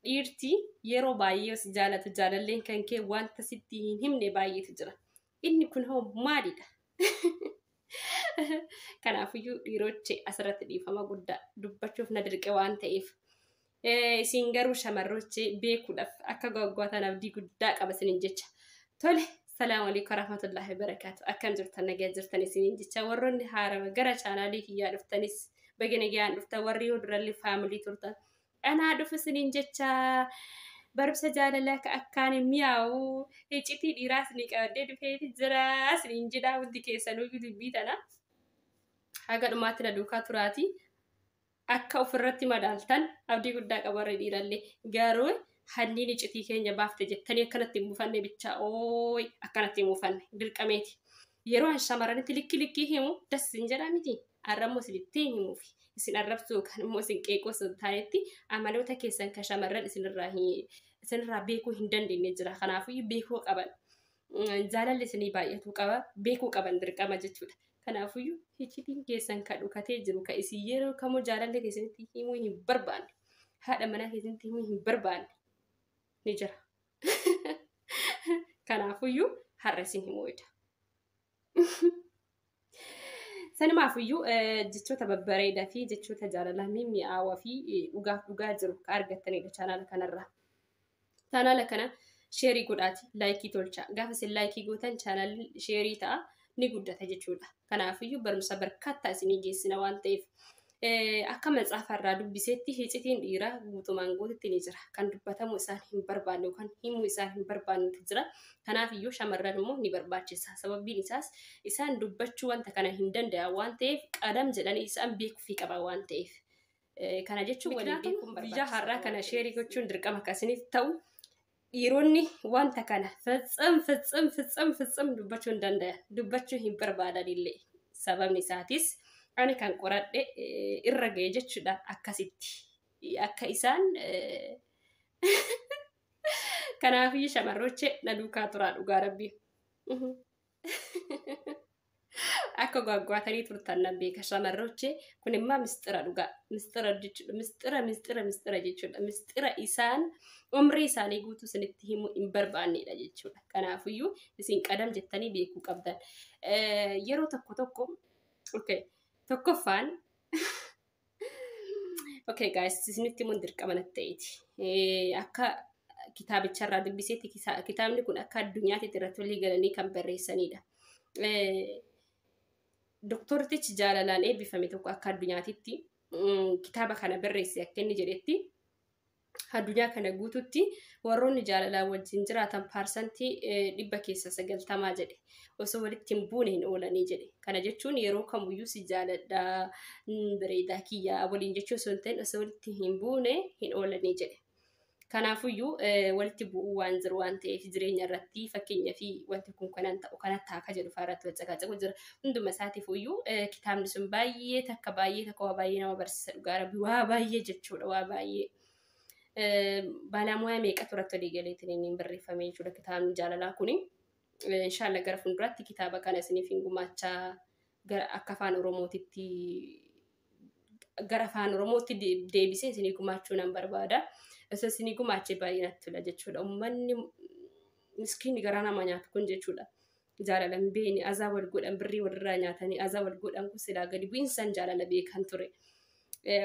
dhiirti yeroo baay'ee si jaalatu jaalalleen kan kee wanta sitti hin himne baay'eetu jira. Inni kun hoo maalidha? Kanaafiyyuu dhiirochi asirratti dhiifama guddaa dubbachuuf na dirqe waan ta'eef. Isin garuu shamarrochi beekuudhaaf akka gaggoota abdii guddaa qaba isiniin jecha. Tole, salaamu alaikum warahmatullahi wabarakatuh. Akkam jirtan nagaa jirtan isiniin jecha. Warroonni haarama gara chaanaalii kiyyaa dhuftanis baga nagaan dhuftan warri durallee faamilii turtan. Anaa dhufu isiniin jecha barumsa jaalalaa akkaan mi'aawu iccitii dhiiraas ni qabdee dhufeeti jira isiniin jedhaa hundi keessanuu dubbii tana. Haga dhumaatti na duukaa turaati. Akka ofirratti madaaltan abdii guddaa qabarra dhiirallee garuu hanniin iccitii keenya baafte jettanii akkanatti hin buufanne bichaa akkanatti hin buufanne dirqameeti. Yeroo shamarranitti likki himu das hin jedhaa miti. Arrabmoo isinitti himuufi isin arrabsuu kan immoo isin qeeqoo sun taanetti amaloota keessan kan shamarran isinirraa beekuu hin dandeenye jira. Kanaafuu beekuu qaban jaalalli isinii baay'atuu qaba beekuu qaban dirqama jechuudha. Kanaafuu iccitiin keessan kan dhukatee jiru kan isin yeroo kamuu jaalalli keessanitti himuu hin barbaanne haadha manaa keessanitti himuu hin barbaanne ni jira. Kanaafuu har'a isin himuudha. Sanumaafiyyuu jechoota babbareedaa fi jechoota jaalalaa mi'aawaa fi dhugaa jiru kan argattanidha chaanaala kanarraa. Chaanaala kana sheerii godhaati laayikii tolcha. Gaafa isin laayikii gootan chaanaalli sheerii ta'a ni guddata jechuudha. Kanaafiyyuu barumsa barkaattaa isinii geessina waan ta'eef akka matsaafarraa dubbiseetti iccitiin dhiiraa guutumaan guututti ni jira. Kan dubbatamu isaan hin barbaanne yookaan himuu isaan hin barbaannetu jira. Kanaafiyyuu shamarran immoo ni barbaachisa. Sababbiin isaas isaan dubbachuu wanta kana hin danda'an waan ta'eef qadam jedhanii isaan beekuufii qaban waan ta'eef. Kana jechuun waliin beekuun barbaachisa. Biyya har'aa kana sheerii gochuun dirqama akkasiniif ta'u dhiironni wanta kana fitsam dubbachuu hin danda'an. Dubbachuu hin barbaadan illee. Sababni isaatis ani kan qoradhe irra ga'e jechuudha akkasitti akka isaan kanaafiyyuu shamarroche na duukaa turaa dhugaa rabbii. Akka gaggaatanii turtan nan beeka shamarroche kun immoo mistira dhugaa mistira jechuudha mistira jechuudha mistira isaan umrii isaanii guutuu isinitti himuu hin barbaannedha jechuudha. Kanaafiyyuu isin qadam jettanii beekuu qabdan. Yeroo tokko tokkoffaan okay guys isinitti mun dirqama natti ta'eeti. Akka kitaabicharraa dubbiseetti kitaabni kun akka addunyaatti irratti walii galanii kan barreessanidha. Doktortichi jaalalaan eebbifame tokko akka addunyaatitti kitaaba kana barreesse akka inni jedhetti addunyaa kana guututti warroonni jaalalaa wajjin jiraatan parsantii 90% jedhe osoo walitti hin buune hin oolanii jedhe. Kana jechuun yeroo kamuyyuu si jaaladhaa bareedaa kiyyaa waliin jechuu osoo hin ta'in osoo walitti hin buune hin oolanii jedhe. Kanaafiyyuu walitti bu'uu waan jiru waan ta'eef jireenya irratti fakkeenya fi wanti kun kanan ta'u kanatti akka jedhu faarratti wacaqacaqu jira. Hunduma isaatiifuyyuu kitaabni sun baay'ee takka waa baay'ee nama barsiisa dhugaa rabbii waa baay'ee jechuudha waa baay'ee. Baalamuyaa meeqa turatti walii galeetiin inni barreeffame jechuudha kitaabni jaalalaa kuni. Inshallah gara fuulduraatti kitaaba kana isiniif hin gumaachaa gara akka afaan Oromootti deebisee isinii gumaachuu nan barbaada. Osoo isinii gumaachee baay'ee natti tola jechuudha. Uummanni miskiinni garaa nama nyaatu kun jechuudha. Jaalalan beeni azaa wal godhan birrii walirraa nyaatanii azaa wal godhan kun silaa gadi bu'iinsan jaalala beekan ture.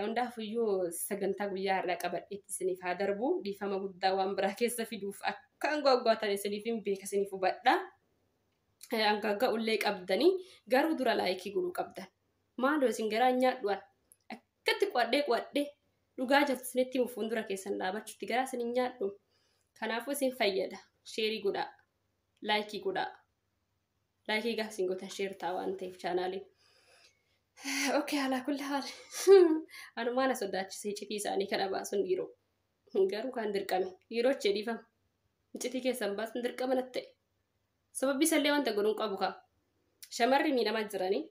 Hundaafiyyuu sagantaa guyyaa har'aa qabadheetti isiniif haa darbu dhiifama guddaa waan biraa keessa fiduuf akkaan gaggaatan isiniif hin beeka isiniif hubadha. Hangagga ullee qabdanii garuu dura laayikii godhuu qabdan. Maaloo isin garaa nyaadhuan akkatti qo'adhee dhugaa jirtu isinitti himu fuuldura keessan dhaabachuutti garaa isin hin nyaadhu. Kanaafuu isin fayyada. Sheerii godhaa. Laayikii godhaa. Laayikii gaafa isin gootan sheer ta'a waan ta'eef chaanaaliin. Okay, ala kulli haal. Anumaana sodaachisee iccitii isaanii kana baasuun dhiiroo. Garuu kan dirqame. Dhiiroo jedhiifama. Iccitii keessan baasuun dirqama natti ta'e. Sababbi isallee wanta godhuun qabu kaa. Shamarri miidhamaa jiranii.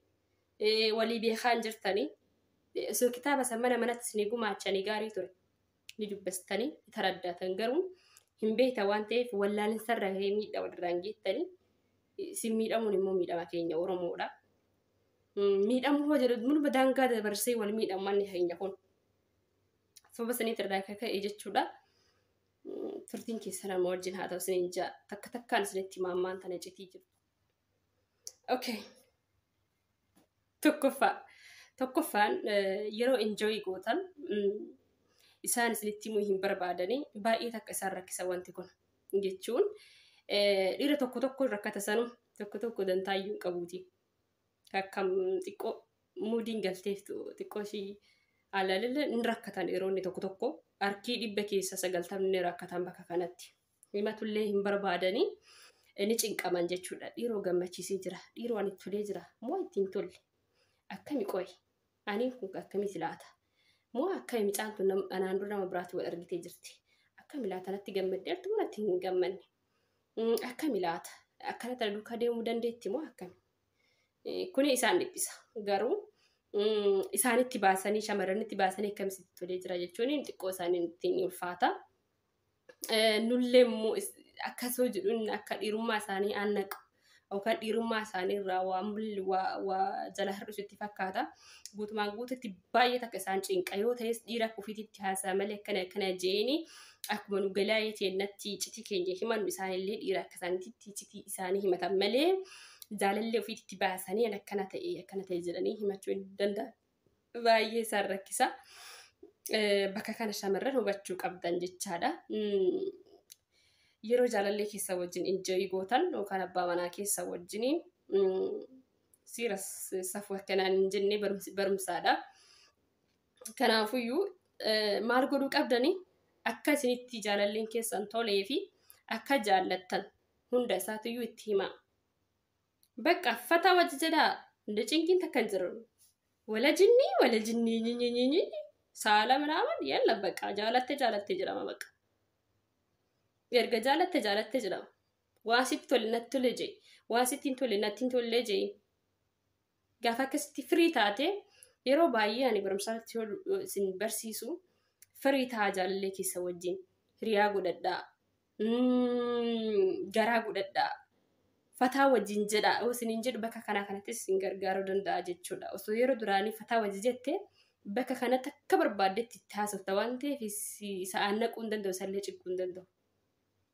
Walii beekaan jirtanii. Osoo kitaaba san manatti isinii gumaachanii gaarii ture. Ni dubbistanii ni taraddatan garuu hin beektan waan ta'eef wallaalinsa miidhaa walirraan geettanii. Isin miidhamuun immoo miidhama keenya Oromoodha. Miidhamuu hoo jedhu mul'uma daangaa dabarsee wal miidhamu manni keenya kun. Sababa sanii irraa akka ka'e jechuudha. turtiin keessa nama wajjin haa ta'u isiniin jaa takka takkaan isinitti maammaan tana citii jiru. Okay. Tokkoffaan yeroo enjoy gootan isaan isinitti himuu hin barbaadanii baay'ee takka isaan rakkisa wanti kun jechuun dhiira tokko rakkata sanu tokko dantaayyuu qabuuti. Akkam xiqqoo muudiin galteeftu xiqqoo ishii alaallee ni rakkatan yeroo inni tokko harkii 100 keessa 90 ni rakkatan bakka kanatti. Himatullee hin barbaadanii ni cinqaman jechuudha. Dhiiroo gammachiisee jira. Dhiiroo ani tolee jira. Moo ittiin tolle? Akkami qoy? Ani kun akkamitti laata? Moo akkami micaan kun anaan dura nama biraatti wal argitee jirti? Akkami laata natti gammaddeertu moo natti hin gammanne? Akkami laata? Akkanatti duukaa deemuu dandeetti moo akkami? Kuni isaan dhiphisa. Garuu isaanitti baasanii shamarranitti baasanii akkamitti tolee jira jechuun xiqqoo isaanii ittiin ulfaata. Nullee immoo akkasoo jedhuun akka dhiirummaa isaanii aannaqu yookaan dhiirummaa isaanii irraa waa jala hir'isutti fakkaata. Guutumaan guututti baay'ee takka isaan cinqa yoo ta'es dhiira ofiitti haasaa malee akkana jeeni akkuma nu galaayee teennatti citii keenya himannu isaanillee dhiira akka isaaniitti citii isaanii himatan malee jaalallee ofiitti baasanii akkana ta'e jedhanii himachuu hin danda'an. Baay'ee isaan rakkisa. Bakka kana shamarran hubachuu qabdan jechaadha. Yeroo jaalallee keessa wajjin enjoy gootan yookaan abbaa manaa keessa wajjiniin siiras safuu akkanaan hin jenne barumsaadha. Kanaafuyyuu maal godhuu qabdanii akka isinitti jaalalleen keessan tolee fi akka jaallattan hunda isaatiyyuu itti himaa. Bakka fataa wajji jedhaa hunda cinqiin takka hin jiru. Wala jinnii saala ምናምን የለም በቃ ጃለቴ jedhama በቃ erga jaalatte jedhama waasitti tole natti tole jee waasittiin tole natti tole jee gaafa akkasitti firii taate yeroo baay'ee ani barumsaatti isin barsiisu firii taa jaalallee keessa wajjin hiriyaa godhadhaa garaa godhadhaa fataa wajjin jedha osiniin jedhu bakka kanattis isin gargaaruu danda'a jechuudha. Osoo yeroo duraanii fataa wajji jettee bakka kanatti akka barbaaddetti itti haasofta waan ta'eef isa aannaquu hin danda'u sallee ciqquu hin danda'u.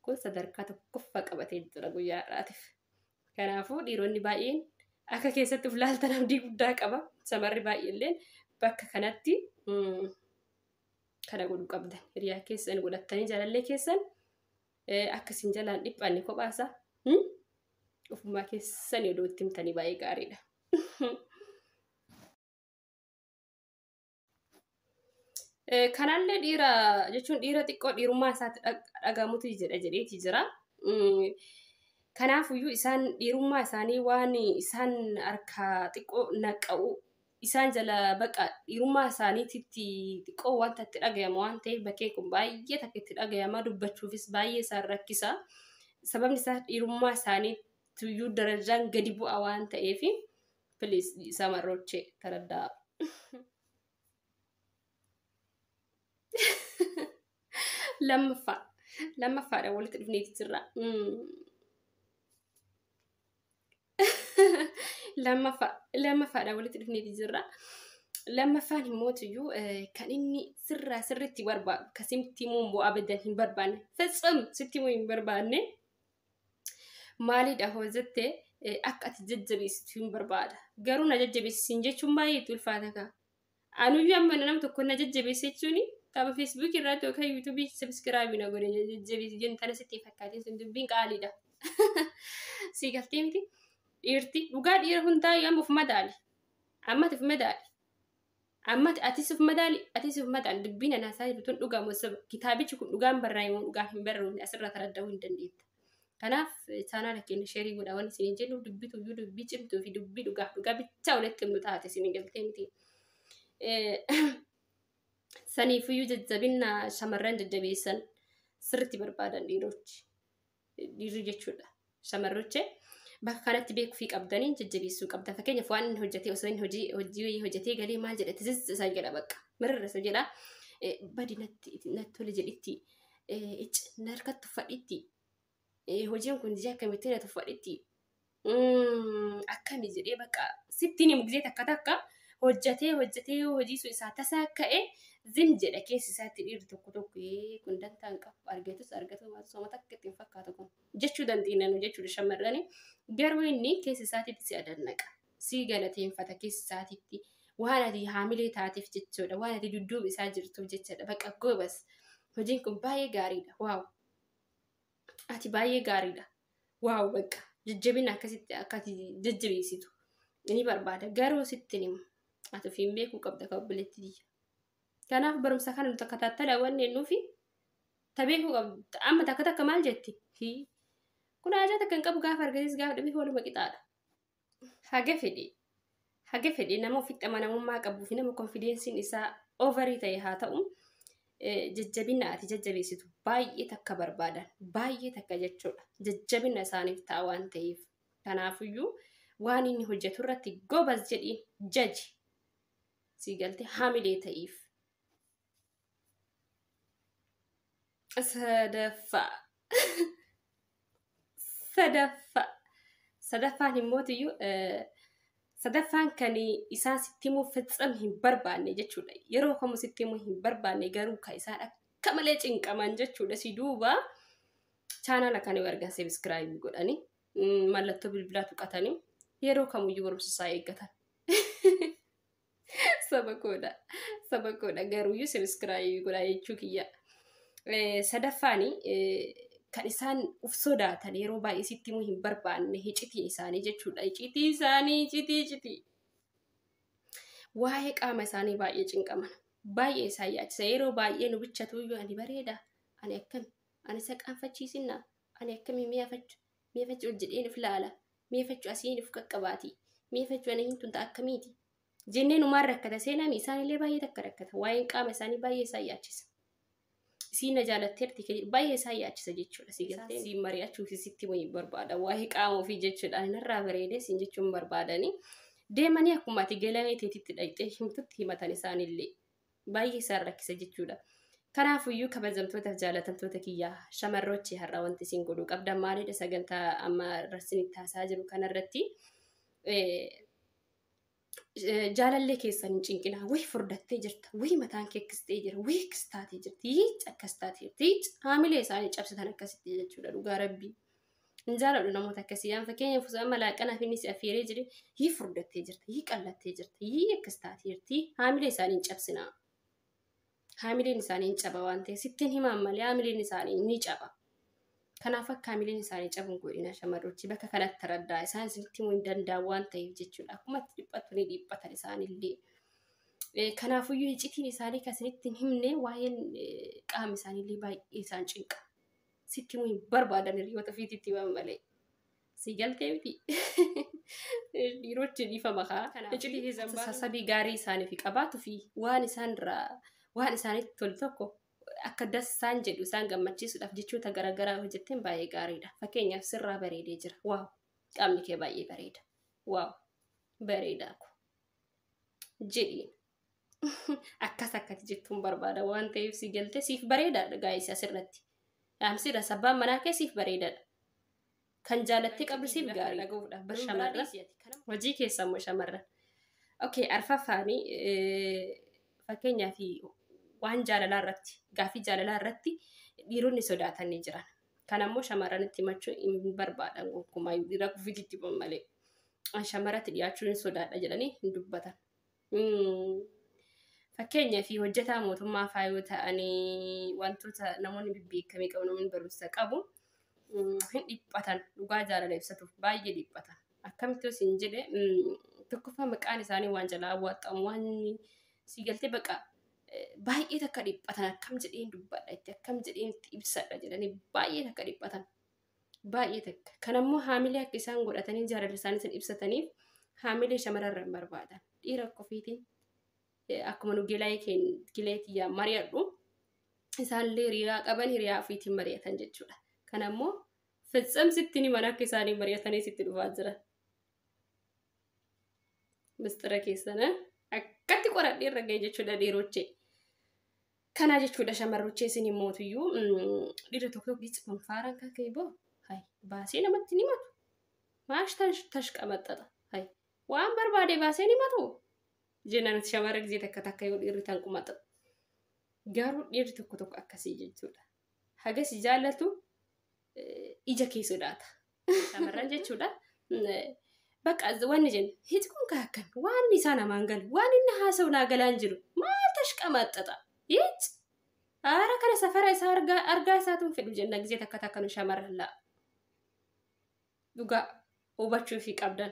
Kun sadarkaa tokkoffaa qabatee jira guyyaa har'aatiif. Kanaafuu dhiironni baay'een akka keessatti ulaaltan abdii guddaa qaba. Shamarri baay'eelleen bakka kanatti kana godhuu qabdan. Hiriyaa keessan godhattanii jaalallee keessan akkasiin jalaan dhiphanne kophaasaa. Ofumaa keessan yoo itti himtanii baay'ee gaariidha. Kanallee dhiira jechuun dhiira xiqqoo dhiirummaa isaatti dhagamutu jedheeti jira. Kanaafuyyuu isaan dhiirummaa isaanii waan isaan harka xiqqoo naqa'u isaan jala baqa dhiirummaa isaaniitti xiqqoo wanta itti dhagayamu waan ta'eef bakkee kun baay'ee takka itti dhagayama dubbachuufis baay'ee isaan rakkisa. Sababni isaa dhiirummaa isaaniitti darajaan gadi bu'a waan ta'eef please shamarrochee taraddaa. Lammaffaadha walitti dhufneeti jirra. Lammaffaadha walitti dhufneeti jirra. Lammaffaan immoo kan inni sirriitti barbaadu kasimti immoo bu'aa badan hin barbaanne fitsum sitti immoo hin barbaanne maalidha hojjettee akka ati jajjabeessitu hin barbaada. Garuu na jajjabeessin jechuun baay'ee ulfaata ka. Anuyyuu amma nama tokko na jajjabeesse jechuuni kaba Facebook irratti yookaan YouTube subscribe na godhe jajjabeessi jennu tana sitti fakkaatee sun dubbiin qaaliidha. Si galtee miti dhiirti dhugaa dhiira hundaa amma of madaali. Amma of madaali. Amma atis of madaali dubbiin anaasaa jiru tun dhugaa moosaba kitaabichi kun dhugaan barraa'ee dhugaa hin barruun asirraa taradda'uu hin dandeetta. Kanaaf chaanaala keenya sheerii godhaa waan isin jennu dubbii cimtuu fi dubbii dhugaa bichaa walitti himnu taate isin galtee miti. Saniifuyyuu jajjabinna shamarran jajjabeessan sirriitti barbaadan dhiirri jechuudha. Shamarrochee bakka kanatti beekuu fi qabdanii jajjabeessuu qabda. Fakkeenyaaf waan inni hojjetee osoo inni hojii hojjetee galee maal jedha isaa jedha bakka mirra isa jedha badi natti tole jedhitti narkatti uffadhitti hojiin kun jee akkamitti na tuffadhitti akkami jedhee bakka sittiin himu gisee takka hojjetee hojii sun isaa tasaa ka'e zim jedha keessi isaatti dhiirri tokko kun dantaan qabu argatus sooma takka ittiin fakkaatu kun jechuu dandeenya jechuudha shamarranii garuu inni keessi isaatti si adannaqa si galateeffata keessi isaatti waan ati haamilee taateef jechuudha waan ati dudduuba isaa jirtuuf jechuudha bakka goobas hojiin kun baay'ee gaariidha waaw ati baay'ee gaariidha waaw bakka jajjabina akkasitti akkati jajjabeessitu inni barbaada garuu sitti himu ati ofiin beekuu qabda kabbiletti diyya kanaaf barumsa kana nuti akka tattala wanni nuufi tabeekuu qabda amma takka maal jetti kun haajaa takka hin qabu gaafa argatis gaafa dhabee waluma qixaadha haga fedhe nama ofitti amanamummaa qabuu fi nama konfidensiin isaa overii ta'e haa ta'u jajjabina ati jajjabeessitu baay'ee takka barbaadan baay'ee takka jechuudha jajjabina isaaniif ta'a waan ta'eef kanaafiyyuu waan inni hojjetu irratti gobas jedhiin jaji si galte haamilee ta'eef sadaffaan immootiyyuu sadaffaan kan isaan sitti himuu fixxam hin barbaanne jechuudha yeroo kamuu sitti himuu hin barbaanne garuu kan isaan akka malee cinqaman jechuudha si duuba chaanala kana wargan subscribe godhanii mallattoo bilbilaa tuqatanii yeroo kamuyyuu barumsa isaa eeggatan saba koodha garuuyyuu subscribe godhaa jechuu kiyya sadaffaani kan isaan uf sodaatan yeroo baay'ee sitti himuu hin barbaanne hicitiin isaanii jechuudha hicitii isaanii waa'ee qaama isaanii baay'ee cinqaman baay'ee isaan yaachisa yeroo baay'ee nu bichatuyyuu ani bareeda ani akkami ani isa qaanfachiisinna ani akkami mi'eeffachuu ol jedheen of laala mi'eeffachuu asiin of qaqqabaati mi'eeffachuu ani hin tunta akkamiiti jennee numaan rakkata seenami isaanillee baay'ee takka rakkata waa'een qaama isaanii baay'ee isaan yaachisa siina jaalatteerti baay'ee isaan yaachisa jechuudha si galtee si mari'achuu fi sitti himuu barbaada waa'ee qaama ofii jechuudha narraa bareedee siin jechuun barbaadanii deemanii akkuma ati galamee teetitti dhaqxee himtutti himatan isaanillee baay'ee isaan rakkisa jechuudha kanaafiyyuu kabajamtootaaf jaalatamtoota kiyyaa shamarrochi har'a wanti isin godhuu qabdan maalidha sagantaa amma rasinitti taasaa jiru kanarratti jaalallee keessan hin cinqinaa wii furdattee jirta wii mataan kee kistee jira wii kistaatee jirti hiic akkastaatee jirti haamilee isaanii cabsitan akkasitti jechuudha dhugaa rabbii hin jaaladhu namoota akkasii yaan fakkeenya fusaan malaaqanaaf inni si affeeree jire hii furdattee jirta hii qallattee jirti hii akkastaatee jirti haamilee isaanii hin cabsinaa haamileen isaanii hin caba waan ta'eef sittiin himaan malee haamileen isaanii ni caba kanaaf akka haamileen isaanii cabuun godhina shamarrochi bakka kanatti raddaa isaan isinitti himuu hin danda'an waan ta'eef jechuudha akkuma dhiphatu ni dhiphatan isaanillee kanaafiyyuu icitiin isaanii kan isinitti hin himne waa'een qaama isaaniillee baay'ee isaan cinqa sitti himuu hin barbaadan hiriyoota ofiititti himan malee si galtee miti dhiironni dhiifama kaa icitii sasabii gaarii isaaniif qabaatu fi waan isaanitti tolu tokko akka dasaan jedhu isaan gammachiisuudhaaf jechoota garaagaraa hojjetteen baay'ee gaariidha fakkeenyaaf sirraa bareedee jira waaw qaamni kee baay'ee bareeda waaw bareedaa jedhiin akkati jettuun barbaada waan ta'eef si galtee siif bareedaadha gaa'isa asirratti yaamsiidha sabbaan manaa kee siif bareedaadha kan jaalattee qabdu siif gaariidha shamarran hojii keessa immoo shamarran arfaffaanii fakkeenyaaf waan jaalalaa irratti gaafii jaalalaa irratti dhiironni sodaatanii jiran kan ammoo shamarranitti himachuu hin barbaadan gonkumaayuu dhiira kufiititti malee shamarratti dhiyaachuun hin sodaadha jedhanii hin dubbatan fakkeenyaaf hojjetaa mootummaa faayoo ta'anii wantoota namoonni bibbeekamee qabu namoonni barumsa qabu hin dhiphatan dhugaa jaalala ibsatuuf baay'ee dhiphatan akkamitti isin jedhe tokkoffaa maqaan isaanii waan jalaa awwaaxamu waan si galtee baqa baay'ee takka dhiphatan akkam jedheen dubbadha itti akkam jedheen itti ibsadha jedhanii baay'ee takka dhiphatan baay'ee takka kan ammoo haamilee akka isaan godhatanii jaalala isaanii san ibsataniif haamilee shamarrarra hin barbaadan dhiira qofiitiin akkuma nu gileetiyyaa mari'adhu isaanillee hiriyaa qaban hiriyaa ofiitiin mari'atan jechuudha kan ammoo fixxamsitti ni mana akka isaanii mari'atanii sitti dhufaa jiran mistira keessana akkatti qoradhee irra ga'e jechuudha dhiirochee kana jechuudha shamarrochee isin himmootiyyuu dhiira tokko tokko faaraan kan ka'e boo baasee namatti ni matu maash tashqamaxxata waan barbaade baasee ni matu jennaan shamara gisee takka yoo dhiirri tan qumata garuu dhiirri tokko akkasii jechuudha hagas jaallatu ija kee sodaata shamarran jechuudha bakka wanni jenna hiti kun kaakkan waan isaa namaan galu waan inni haasa'u naa galaan jiru maal tashqamaxxata yeech aara kana safara isaa argaa isaatuun fedhu jenna gisee takka nu shamarran laa dhugaa hubachuu fi qabdan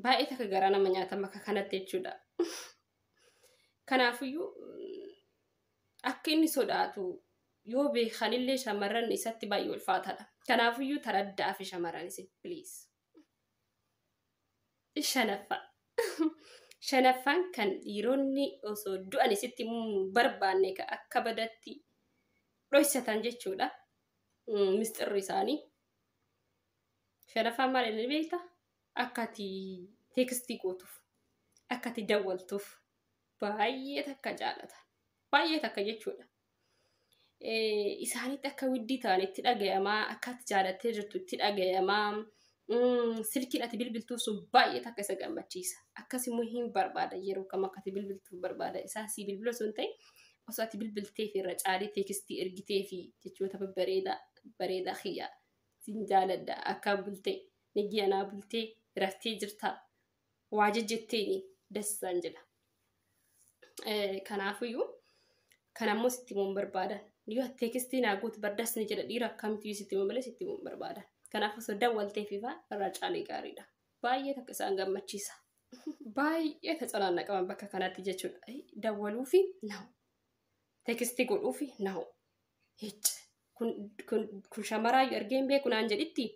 baay'ee takka garaa nama nyaatan bakka kanatti jechuudha kanaafiyyuu akka inni sodaatu yoo beekanillee shamarran isatti baay'ee ulfaataadha kanaafiyyuu taraddaa fi shamarran isin please shanaffaan kan dhiironni osoo du'an isitti barbaanne akka badatti dhoysatan jechuudha misxirri isaanii shanaffaan maal inni beekta akkati teekstii gootuuf akkati dawwaltuuf baay'ee takka jaalatan baay'ee takka jechuudha isaanitti akka widdii ta'an itti dhagayamaa akkati jaalattee jirtu itti dhagayamaa silkiin ati bilbiltuuf sun baay'ee takka isa gammachiisa akkasimmoo hin barbaada yeroo kam akkati bilbiltuuf barbaada isaa si bilbila sun ta'e osoo ati bilbiltee fi irra caalii teekstii ergitee fi jechoota bareedaa xiyyaa sin jaaladda akka bultee niggiyanaa bultee raftee jirta waa jejjetteeni dassaan jedha kanaafiyyuu kanammoo sitti muun barbaadan yoo teekstii naa guutu bardasni jedha dhiira akkamitti sitti muun malee sitti muun barbaadan kanaaf osoo dawwaltee fi irraa caalii gaariidha baay'ee takka isaan gammachiisa baay'ee tacalaan qaban bakka kanatti jechuudha dawwaluu fi nahu teekstii godhuu fi nahu hech kun shamaraayyuu argeen beeku naan jedhitti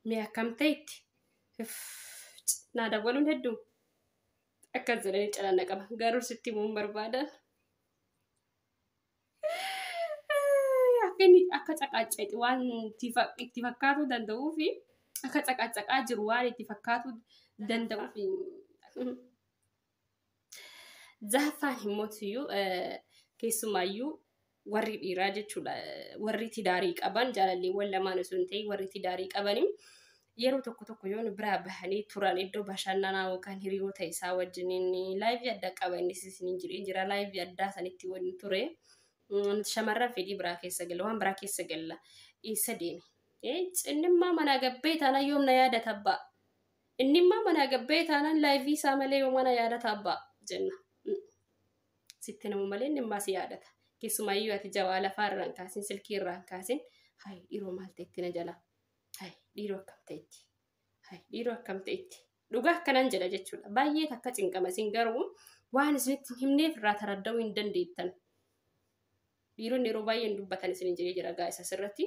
mee akkam ta'etti naa dawwaluun hedduu akkas jedhanii calaan qaban garuu sitti muun barbaadan akka caqaacaqi waan itti fakkaatu danda'uu fi akka caqaacaqaa jiru waan itti fakkaatu danda'uu fi zaafaan himmootiyyuu keessumaayyuu warri dhiiraa jechuudha warri tidaarii qaban jaalalleewwan lamaan osoo hin ta'in warri tidaarii qabanii yeroo tokko yoo nu biraa bahanii turan iddoo bashannanaa yookaan hiriyoota isaa wajjiniin laayivii adda qaba innis isin jira laayivii addaa sanitti waliin ture shamarran fedhii biraa keessa gala waan biraa keessa gala isa deeme innimmaa mana gabbee taana yoomna yaadata abbaa innimmaa mana gabbee taana laayivii isaa malee yoomana yaadata abbaa jenna sitti namu malee innimmaa si yaadata keessumaayyuu ati jawaa lafaa irraan kaasin silkii irraan kaasin hay dhiiroo maal ta'etti na jala hay dhiiroo akkam ta'etti dhugaa akkanan jedha jechuudha baay'ee takka cinqama isin garuu waan isinitti himneef irraa taradda'uu hin dandeettan dhiironni yeroo baay'een dubbatan isin jiree jira gaa'isa sirratti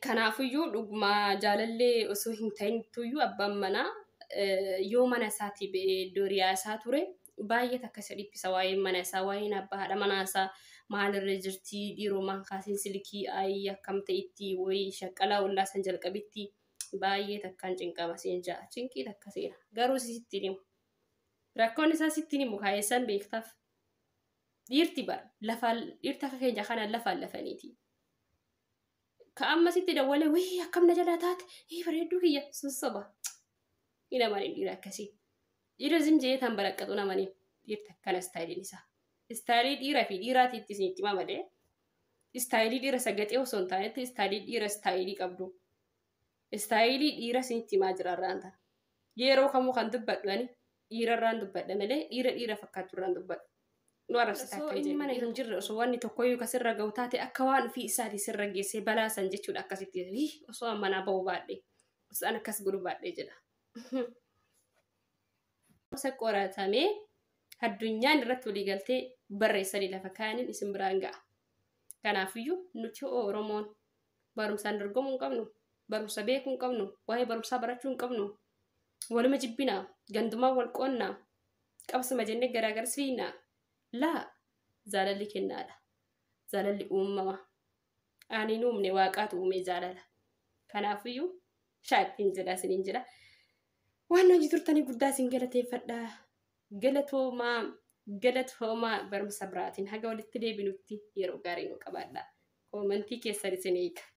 kanaafiyyuu dhuguma jaalallee osoo hin ta'intuyyuu abbaan manaa yoo mana isaatii ba'ee doriyaa isaa ture baay'ee takka isa dhiphisa waa'ee mana isaa waa'een abbaa haadha manaa isaa maalirra jirti dhiiroo maan kaasin silkii ayii akkam ta'etti wayii shaqqalaa ollaa san jalqabitti baay'ee takkaan cinqama seen ja'a cinqii takka seena garuu sitti himu rakkoon isaa sitti himu kaayeessan beektaaf dhiirti bara dhiirta akka keenya kanaan lafaan lafaniiti ka amma sitti dawwalee wayii akkam na jalaa taate bareedduu kiyya sossoba ina maaliin dhiira akkasii dhiira zimjee tan baraqqatu namanii dhiirta akkana istaayiliin isaa istaayilii dhiiraa fi dhiiraatiitti isinitti mamadee istaayilii dhiira sagaxee osoo hin taanetti istaayilii dhiira istaayilii qabdu istaayilii dhiira isinitti himaa jira irraan ta'a yeroo kamuu kan dubbadhu ani dhiira irraan dubbadha malee dhiira fakkaatu irraan dubbadhu nu arrabsita akka hin mana hin jirre osoo wanni tokkoyyuu kasirra ga'u taate akka waan ofii isaatii sirra geessee balaasan jechuudha akkasitti osoo ammanaa ba'uu baadhee osoo an akkas godhu baadhee jedha. Qoratamee addunyaan irratti walii galtee barreessanii lafa kaa'aniin isin biraan ga'a. Kanaafiyyuu nuti Oromoon barumsaan dorgomuu hin qabnu, barumsa beekuu hin qabnu, waa'ee barumsaa barachuu hin qabnu, waluma jibbinaa, gandumaa wal qoonnaa, qabsuma jennee garaagarsiinaa. Laa jaalalli kennaadha. Jaalalli uumama. Ani nuumne waaqaatu uume jaalala. Kanaafiyyuu shaakkiin jedha isiniin jedha. Waan hojii turtanii guddaa isin galateeffadha. Galatoomaa barumsa biraatiin haga walitti deebinutti yeroo gaarii nu qabaadha. Koomentii keessan isin eega.